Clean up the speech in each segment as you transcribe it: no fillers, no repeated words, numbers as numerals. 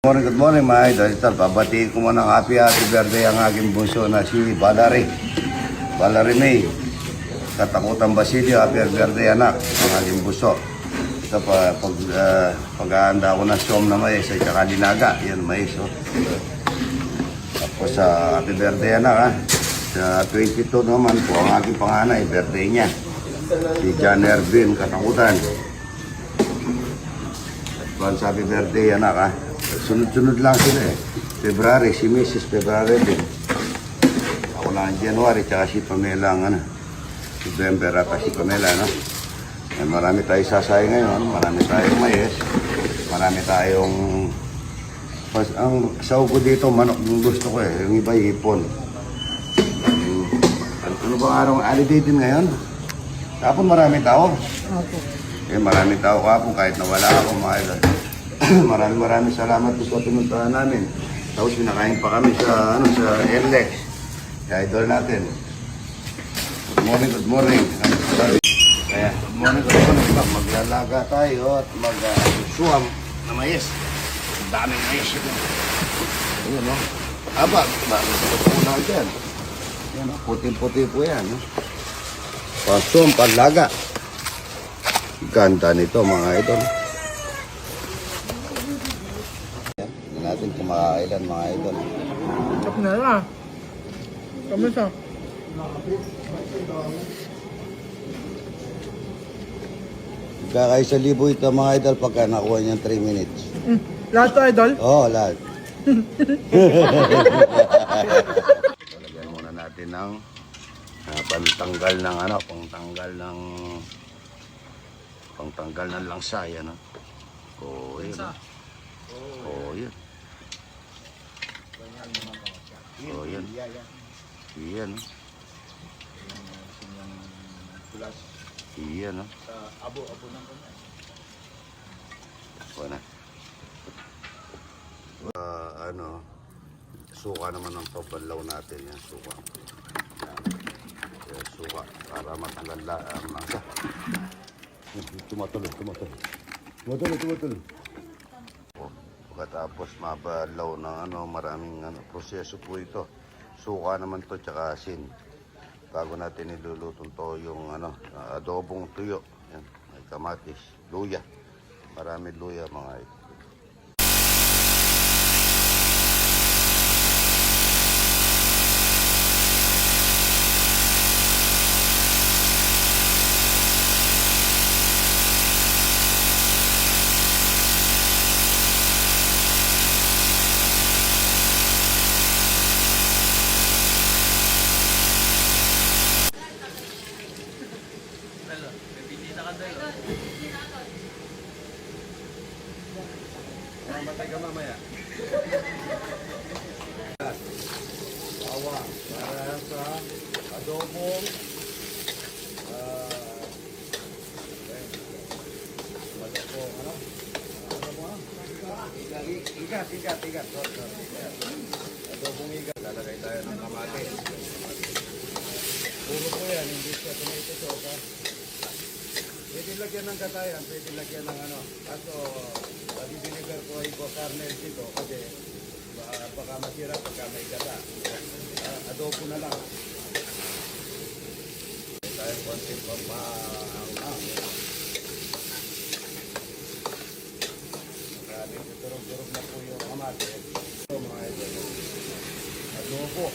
Good morning mga idol. Ito, babatiin ko muna ng happy birthday ang aking bunso na si Valerie May. Katakutan Basilio, happy birthday anak, ang aking bunso. Ito pa, pag-aanda ko ng siyom na mais at saka dinaga. Yan, mais. Oh. Tapos happy birthday anak ha. Sa 22 naman po ang aking panganay, birthday niya. Si John Ervin, katakutan. Advance happy birthday anak ha. Sunod-sunod lang sila eh. February, si Mrs. February din. Ako lang January, tsaka si Pamela ang November at si Pamela, no? Eh, marami tayong sasay ngayon, marami tayong mais, marami tayong... Ang saw ko dito, manok yung gusto ko eh. Yung iba, hipon. Ano bang araw? Holiday din ngayon? Kapon marami tao. Eh, marami tao kapon kahit nawala ako mga idol. Maraming salamat po sa pinuntahan namin. Tapos pinakain pa kami sa LX. Sa idol natin. Good morning. Kaya, good morning. Maglalaga tayo at mag-suwam na mais. Ang daming mais ito. Ayan, no? Aba, muna dyan. Ayan, no? Puti-puti po yan, no? Pasuwam, panlaga. Ganda nito, mga idol. Natin kumakailan mga idol. Tapos na lang. Kamusta? Kakaisa libo ito mga idol pagka nakuha niyan 3 minutes. Lahat to, idol? Oo, lahat. Talagyan muna natin ng pantanggal ng langsa yan. Oh, yun. Oh, yun. Oh, yan. Iyan, no? Iyan, no? Abo ng kanya. Wala. Suka naman ang pabanlaw natin. Yan, suka. Yan, suka. Para matanggal ang langsa. Tumatuloy. Pagkatapos mabalaw ng maraming proseso po ito. Suka naman to tsaka asin. Bago natin nilulutong to yung adobong tuyo. Yan, may kamatis, luya. Marami luya mga ito. Mamatay ka mamaya. Bawang para sa adobong igat. Adobong igat. Lalagay tayo ng kamatis. Puro po yan, hindi siya tomato sauce. Pwede lagyan ng katayan, pwede lagyan ng ato, pag-ibinigar ko ay kernel dito kasi baka masira pagka may gata. Adobo na lang. Pwede tayo konting pampahang. Maraming turog-turog na po yung kamatis. Ito mga idol. Adobo.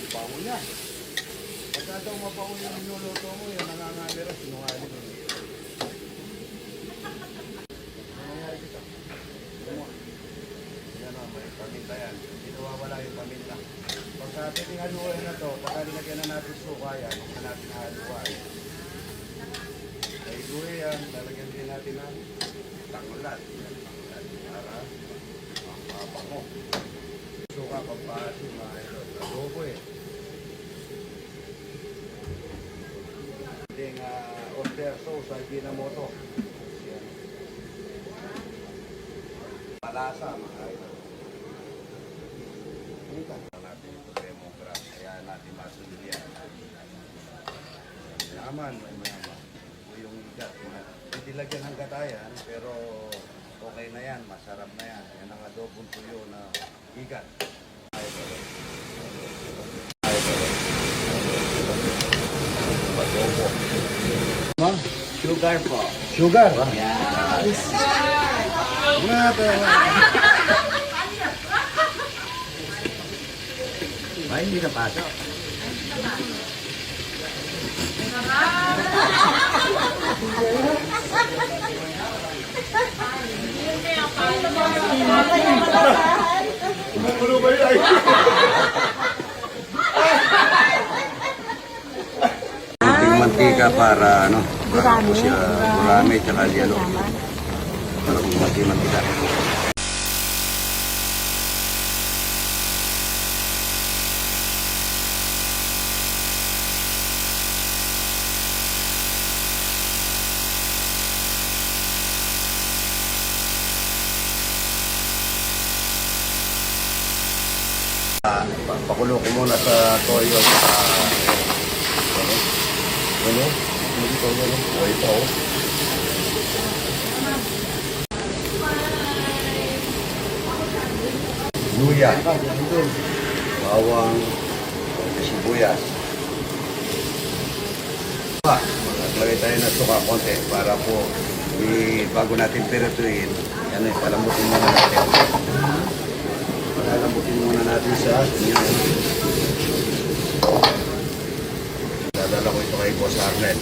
Bawo niya. Pagka daw mabawo yung niluluto mo, yung nangangalira, sinungaling mo. Ano nangyari dito? Yan o, may paminta yan. Hindi nawawala yung paminta. Pagka piling haluan na to, pagka linagyan na natin suka yan, na natin haluan. Ay guwi yan, lalagyan din natin ng tangulat. Para mapapango. Suka pampasin, mga ilo. Adobo eh. Order sauce ay Ginamoto. Malasa mga ito. Ito natin ito lemongrass. Kaya natin masunod yan. Mayaman, may mayaman. Pwede lagyan ng gatayan, pero okay na yan, masarap na yan. Yan ang adobong tuyo na higat. Adobo. Sugar po. Sugar? Yes. Ay, hindi na pasok. Kunting mantika para ano, para po siya gurame tsaka yelo. Para po mantika. Pakulo ko muna sa toyo. Ano? Hindi ko ano? O ito. Luya. Bawang. Sibuyas. Maglagay tayo ng suka konti para po bago natin pirituin, ano, palambutin muna natin. Palambutin muna natin sa yan. Dadala ko ito kay Boss Arnel.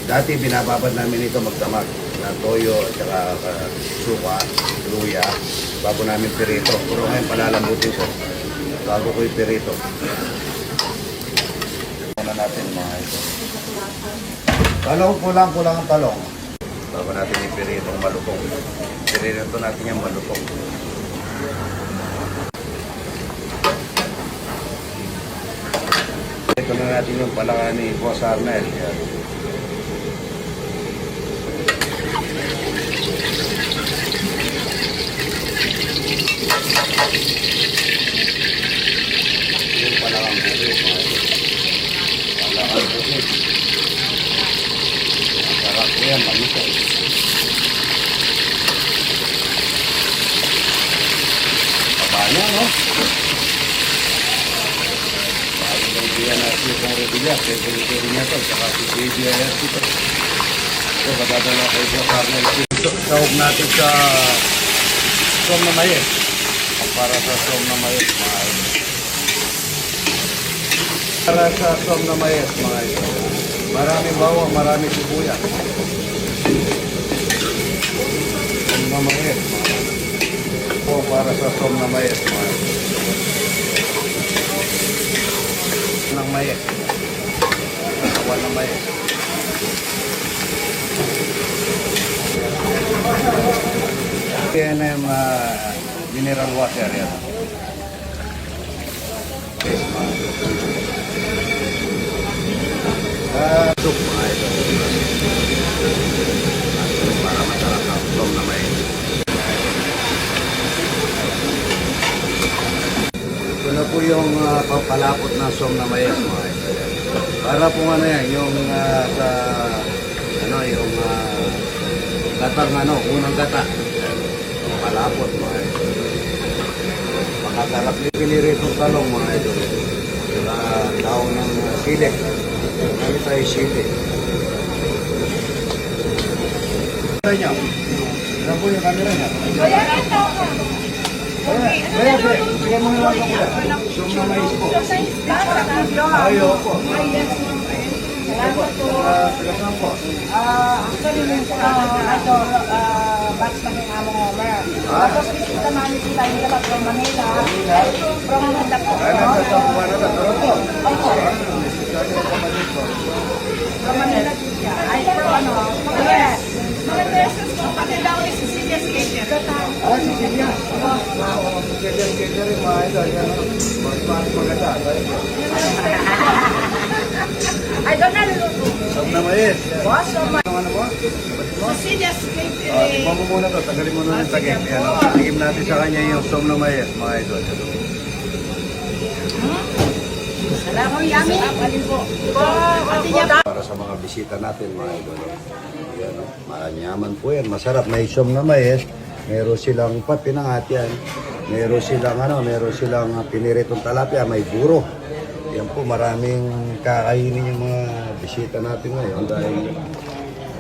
Dati binababad namin ito magdamag na toyo at saka suka, luya, bago namin pirito. Pero ngayon palalambutin ko bago ko ipirito. Muna natin mga ito. Talong, kulang ang talong. Bago natin ipirito ang malutong. Pirito natin yung malutong. Ito na natin yung palaka ni Boss Arnel. Yan. Yung palakang bukit. Palakang bukit. Ang sarap ko yan, malusog. Papanya, no? Yan na si Kong Revilla, secretary niya to, saka si KBIR dito. Ito, kadadala kay Boss Arnel. Sahog natin sa som na mayet. Para sa som na mayet, mga ito. Para sa som na mayet, mga ito. Maraming bawang, maraming sibuyas. Som na mayet, mga ito. Ito, para sa som na mayet, mga ito. Ng mayet. Kawan ng mayet. Kaya na yung mineral water yan. Soup mga ito. Para masarap ang som na mayet. Ito na po yung papalapot na som na mayet mga ito. Para po ano yan, yung sa ano, yung gatang ano, unang gata. Palapot mga ito. Makasarap ni piniritong talong mga ito. Saka taong ng sili. Kami tayo sili. Ito nyo. Ano po yung camera niya? Sige mo nga ako. Som na mais po. Ayaw po. Salamat po. Actually, batch kami ng among Homer. Tapos, kita namin sila, hindi ka from Manila. From Manila po. Opo. From Manila din siya. Ay, from ano? Yes. Mga beses po, pati daw ni Cecilia Skater. Cecilia. Cecilia Skater yung mga ito. Mas maganda. Ay, doon na luluto. Som na mais. Boss, so much. Ano mo? Cecilia Skater. Tignan mo muna to. Tagalin mo na yung tagip. Tigim natin sa kanya yung som na mais. Mga ito. Alam mo, yummy. Alin po? Ate niya. Para sa mga bisita natin, mga idol. Yan, oh. Maranyaman po yan. Masarap. May isom na mais. Meron silang pinangat yan. Meron silang piniritong talapia. May buro. Yan po, maraming kakainin yung mga bisita natin ngayon dahil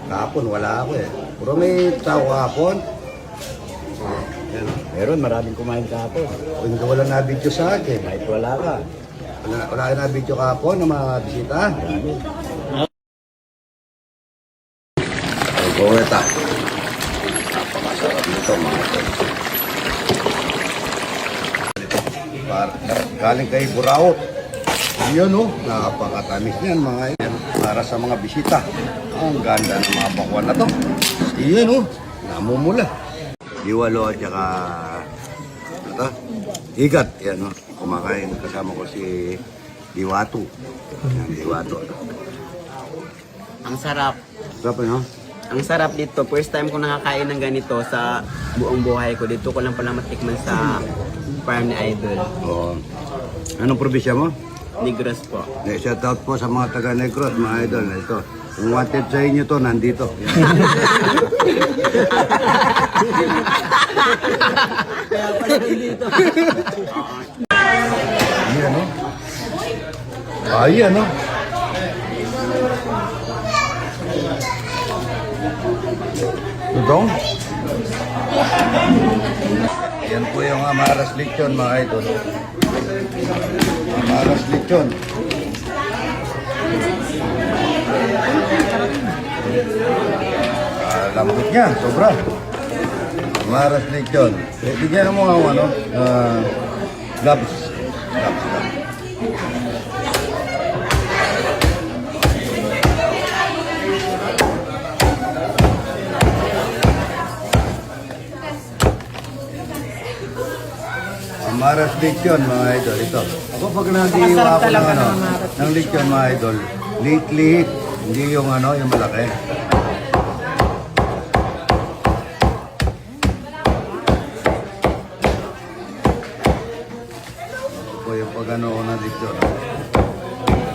kahapon wala ako eh. Pero may tao kahapon. Yan. Meron, maraming kumain kahapon. Hindi wala na video sa akin. Kahit wala ka. Wala na video kahapon ng mga bisita. Ay, kuweta. Napakasarap nito mga ito. Galing kay Buraot. Yun o, napakatamis niyan mga yan. Para sa mga bisita. Ang ganda ng mga bakwan na to. Iyan o, namumula. Diwalo at saka ito, higat. Yan o, kumakain. Kasama ko si Diwato. Yan, Diwato. Ang sarap. Sarap no? Ang sarap dito. First time ko nakakain ng ganito sa buong buhay ko. Dito ko lang pala matikman sa farm ni Idol. Oo. Anong probinsya mo? Negros po. Shout out po sa mga taga Negros, mga idol. Ito. Kung wanted sa inyo to, nandito. Kaya pala nandito. Ayan, no? Ayan, no? Ito? Yan po yung Amaras Lechon, mga idol. Amaras Lechon. Lambot niya, sobra. Amaras Lechon. Bigyan mo ang ano, gloves. Gloves lang. Amaras Lechon, mga idol. Ito. Ako pag nag-iiwa ako ng lechon, mga idol, liit-liit. Hindi yung yung malaki. Ito yung pag ng lechon.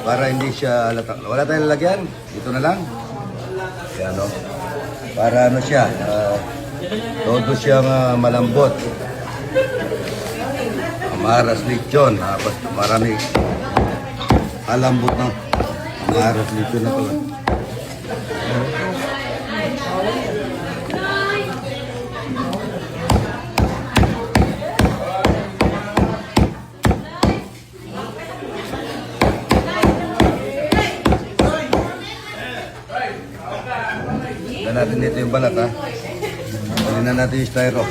Para hindi siya halata. Wala tayong lalagyan. Ito na lang. Yan, no? Para siya, todo siyang malambot. Amaras Lechon, basta marami alambot ng Amaras Lechon na to. Dala natin dito yung balat ha. Dali na natin yung styro.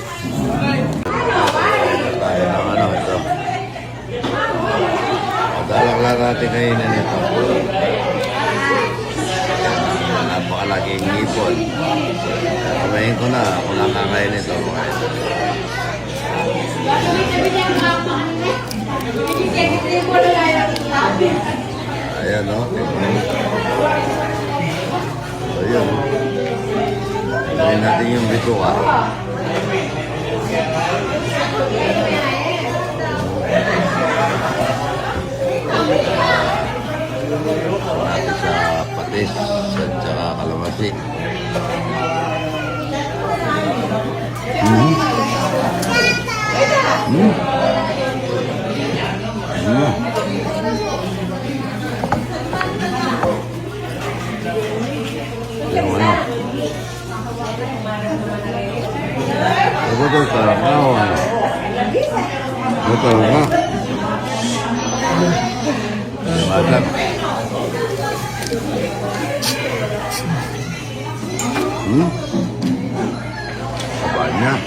Tayo ng ito. Madalang lang natin kainin ito. Napakalaking ngipon. Kumain ko na. Ako lang kakain ito. Ayan o. Ayan o. Kumain natin yung bituka. Natin sa patis at saka kalamansi. Yung ano? Ito talaga. Ito talaga. Mantap. Banyak.